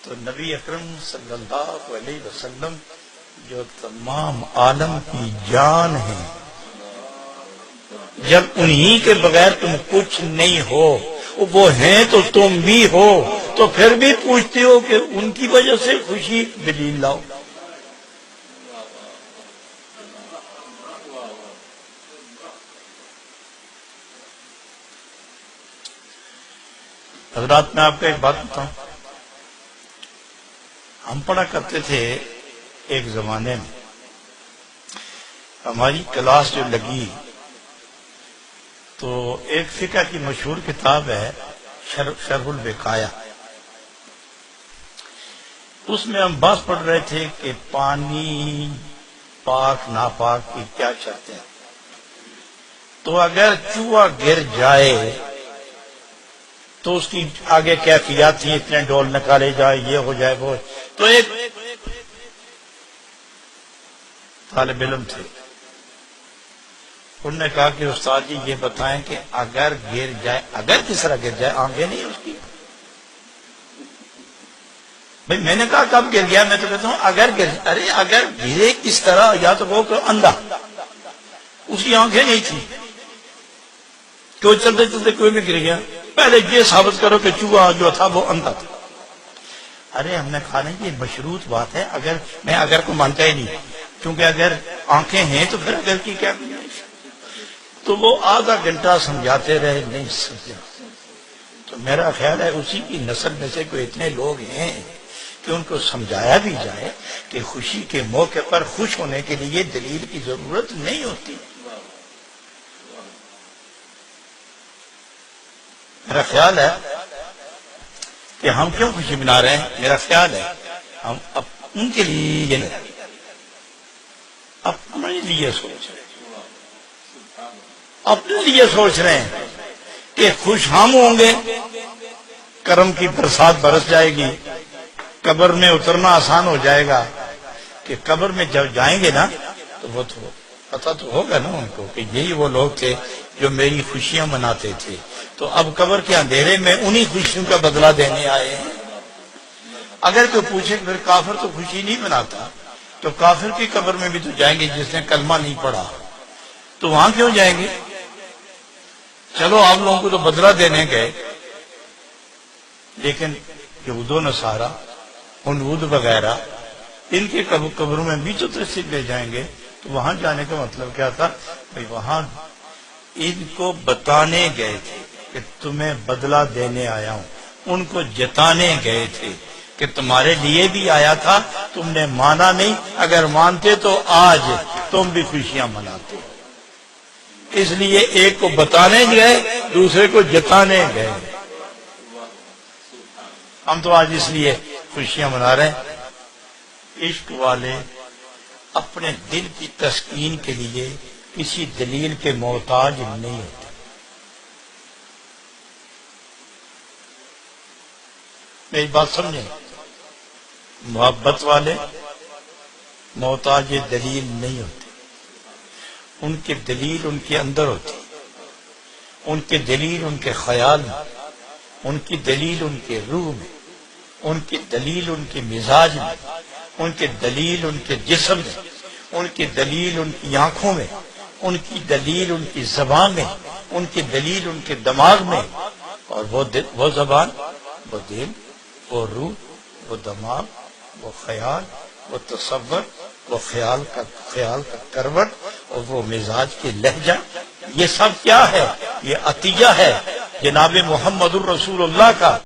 تو نبی اکرم صلی اللہ علیہ وسلم جو تمام عالم کی جان ہے، جب انہی کے بغیر تم کچھ نہیں ہو، وہ ہیں تو تم بھی ہو، تو پھر بھی پوچھتے ہو کہ ان کی وجہ سے خوشی دلیل لاؤ۔ حضرات میں آپ کو ایک بات بتاؤں، ہم پڑھا کرتے تھے ایک زمانے میں، ہماری کلاس جو لگی تو ایک فقہ کی مشہور کتاب ہے شرح الوقایہ، اس میں ہم بات پڑھ رہے تھے کہ پانی پاک ناپاک کی کیا شرطیں ہیں۔ تو اگر چوہا گر جائے تو اس کی آگے کیفیات تھی، اتنے ڈول نکالے جائے، یہ ہو جائے وہ۔ تو ایک طالب علم تھے، انہوں نے کہا کہ استاد جی یہ بتائیں کہ اگر گر جائے، اگر کس طرح گر جائے، آنکھیں نہیں اس کی؟ بھئی میں نے کہا کب گر گیا؟ میں تو کہتا ہوں اگر گر، ارے اگر گرے کس طرح؟ یا تو وہ کہ اندھا، اس کی آنکھیں نہیں تھی، کیوں چلتے چلتے کوئی میں گر گیا؟ پہلے یہ ثابت کرو کہ چوہا جو تھا وہ اندھا تھا۔ ارے ہم نے کہا نہیں، یہ مشروط بات ہے، اگر میں اگر کو مانتا ہی نہیں، کیونکہ اگر آنکھیں ہیں تو پھر اگر کی کیا گنجائش؟ تو وہ آدھا گھنٹہ سمجھاتے رہے، نہیں سمجھا۔ تو میرا خیال ہے اسی کی نسل میں سے کوئی اتنے لوگ ہیں کہ ان کو سمجھایا بھی جائے کہ خوشی کے موقع پر خوش ہونے کے لیے دلیل کی ضرورت نہیں ہوتی۔ میرا خیال ہے کہ ہم کیوں خوشی منا رہے ہیں؟ میرا خیال ہے ہم ان کے لیے نہیں، اپنے لیے سوچ رہے ہیں، اپنے لیے سوچ رہے ہیں کہ خوش ہم ہوں گے، کرم کی برسات برس جائے گی، قبر میں اترنا آسان ہو جائے گا، کہ قبر میں جب جائیں گے نا تو وہ تو پتہ تو ہوگا نا ان کو کہ یہی وہ لوگ تھے جو میری خوشیاں مناتے تھے، تو اب قبر کے اندھیرے میں انہی خوشیوں کا بدلہ دینے آئے ہیں۔ اگر کوئی پوچھے کہ پھر کافر تو خوشی نہیں مناتا، تو کافر کی قبر میں بھی تو جائیں گے جس نے کلمہ نہیں پڑھا، تو وہاں کیوں جائیں گے؟ چلو آپ لوگوں کو تو بدلہ دینے گئے، لیکن یہود و نصارہ، ہنود وغیرہ، ان کے قبروں میں بھی تو تشریف لے جائیں گے، تو وہاں جانے کا مطلب کیا تھا؟ بھئی وہاں ان کو بتانے گئے تھے کہ تمہیں بدلہ دینے آیا ہوں، ان کو جتانے گئے تھے کہ تمہارے لیے بھی آیا تھا، تم نے مانا نہیں، اگر مانتے تو آج تم بھی خوشیاں مناتے۔ اس لیے ایک کو بتانے گئے، دوسرے کو جتانے گئے۔ ہم تو آج اس لیے خوشیاں منا رہے ہیں۔ عشق والے اپنے دل کی تسکین کے لیے کسی دلیل کے محتاج نہیں ہوتے۔ میری بات سمجھیں، محبت والے محتاج دلیل نہیں ہوتے، ان کی دلیل ان کے اندر ہوتی، ان کی دلیل ان کے خیال میں، ان کی دلیل ان کے روح میں، ان کی دلیل ان کے مزاج میں، ان کی دلیل ان کے جسم میں، ان کی دلیل ان کی آنکھوں میں، ان کی دلیل ان کی زبان میں، ان کی دلیل ان کے دماغ میں، اور وہ زبان، وہ دل، وہ روح، وہ دماغ، وہ خیال، وہ تصور، وہ خیال کا کروٹ، اور وہ مزاج کی لہجہ، یہ سب کیا ہے؟ یہ عطیہ ہے جناب محمد الرسول اللہ کا۔